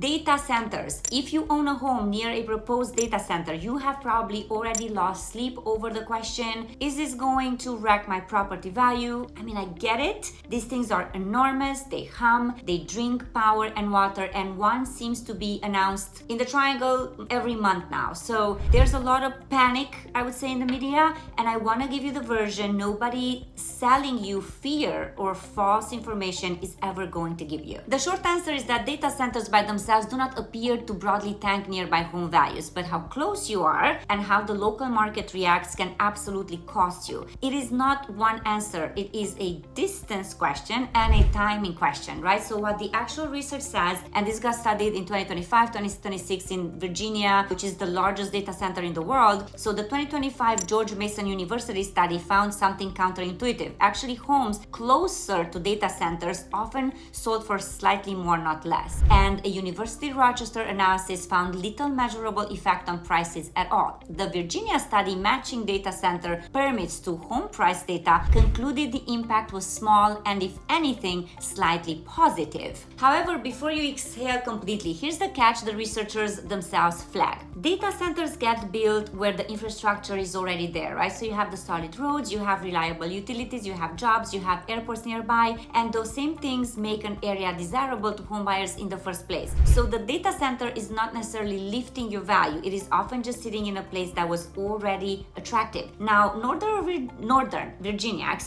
Data centers. If you own a home near a proposed data center, you have probably already lost sleep over the question, is this going to wreck my property value? I mean, I get it. These things are enormous. They hum, they drink power and water, and one seems to be announced in the Triangle every month now. So there's a lot of panic, I would say, in the media, and I want to give you the version nobody selling you fear or false information is ever going to give you. The short answer is that data centers by themselves do not appear to broadly tank nearby home values, but how close you are and how the local market reacts can absolutely cost you. It is not one answer. It is a distance question and a timing question, right? So what the actual research says, and this got studied in 2025, 2026 in Virginia, which is the largest data center in the world. So the 2025 George Mason University study found something counterintuitive. Actually, homes closer to data centers often sold for slightly more, not less. And a University of Rochester analysis found little measurable effect on prices at all. The Virginia study matching data center permits to home price data concluded the impact was small and, if anything, slightly positive. However, before you exhale completely, here's the catch the researchers themselves flag. Data centers get built where the infrastructure is already there, right? So you have the solid roads, you have reliable utilities, you have jobs, you have airports nearby, and those same things make an area desirable to home buyers in the first place. So the data center is not necessarily lifting your value. It is often just sitting in a place that was already attractive. Now, Northern Virginia,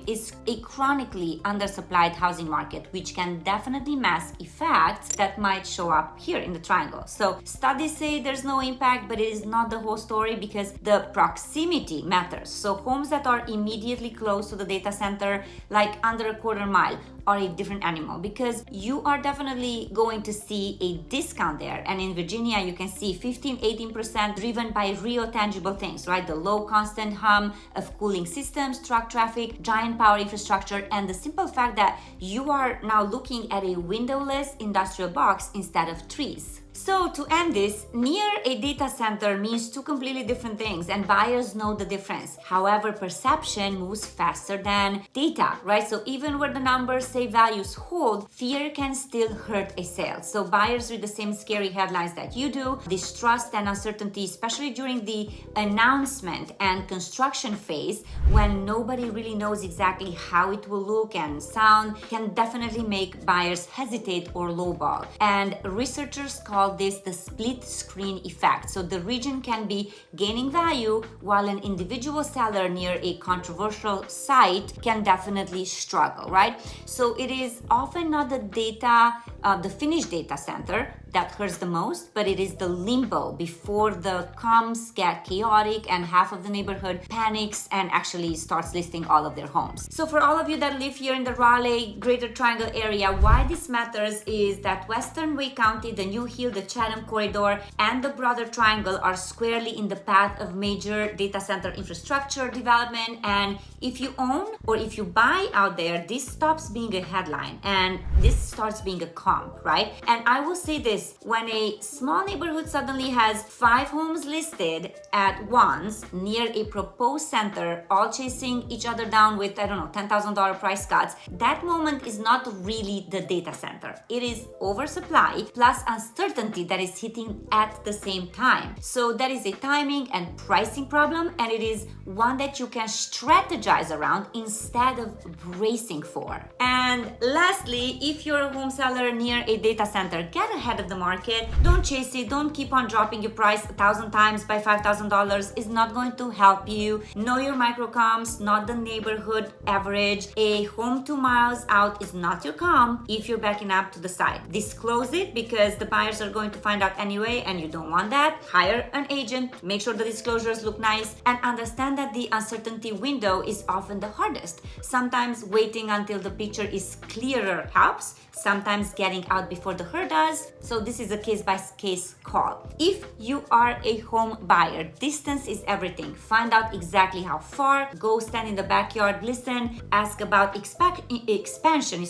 is a chronically undersupplied housing market, which can definitely mask effects that might show up here in the Triangle. So studies say there's no impact, but it is not the whole story because the proximity matters. So homes that are immediately close to the data center, like under a quarter mile, are a different animal because you are definitely going to see a discount there. And in Virginia, you can see 15-18% driven by real tangible things, right? The low constant hum of cooling systems, truck traffic, giant power infrastructure, and the simple fact that you are now looking at a windowless industrial box instead of trees. So to end this, near a data center means two completely different things, and buyers know the difference. However, perception moves faster than data, right? So even where the numbers say values hold, fear can still hurt a sale. So buyers read the same scary headlines that you do. Distrust and uncertainty, especially during the announcement and construction phase, when nobody really knows exactly how it will look and sound, can definitely make buyers hesitate or lowball. And researchers call this the split screen effect. So the region can be gaining value while an individual seller near a controversial site can definitely struggle, right? So it is often not the data, the finished data center that hurts the most, but it is the limbo before the comms get chaotic and half of the neighborhood panics and actually starts listing all of their homes. So for all of you that live here in the Raleigh Greater Triangle area, why this matters is that Western Wake County, the New Hill, the Chatham Corridor, and the broader Triangle are squarely in the path of major data center infrastructure development. And if you own or if you buy out there, this stops being a headline and this starts being a comp, right? And I will say this, when a small neighborhood suddenly has 5 homes listed at once near a proposed center, all chasing each other down with, I don't know, $10,000 price cuts, that moment is not really the data center. It is oversupply plus uncertainty that is hitting at the same time. So that is a timing and pricing problem, and it is one that you can strategize around instead of bracing for. And lastly, if you're a home seller near a data center, get ahead of the market. Don't chase it. Don't keep on dropping your price 1,000 times by $5,000. It's not going to help you. Know your micro comps, not the neighborhood average. A home 2 miles out is not your comp if you're backing up to the side. Disclose it because the buyers are going to find out anyway, and you don't want that. Hire an agent. Make sure the disclosures look nice, and understand that the uncertainty window is often the hardest. Sometimes waiting until the picture is clearer helps. Sometimes getting out before the herd does. So this is a case-by-case call. If you are a home buyer, distance is everything. Find out exactly how far. Go stand in the backyard, listen, ask about expansion,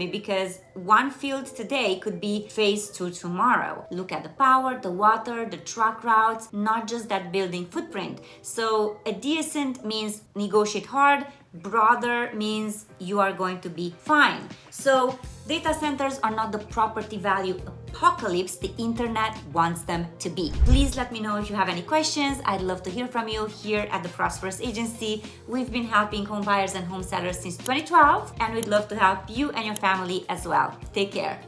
because one field today could be phase 2 tomorrow. Look at the power, the water, the truck routes, not just that building footprint. So adjacent means negotiate hard. Broader means you are going to be fine. So data centers are not the property value apocalypse the internet wants them to be. Please let me know if you have any questions. I'd love to hear from you here at the Prosperous Agency. We've been helping home buyers and home sellers since 2012, and we'd love to help you and your family as well. Take care.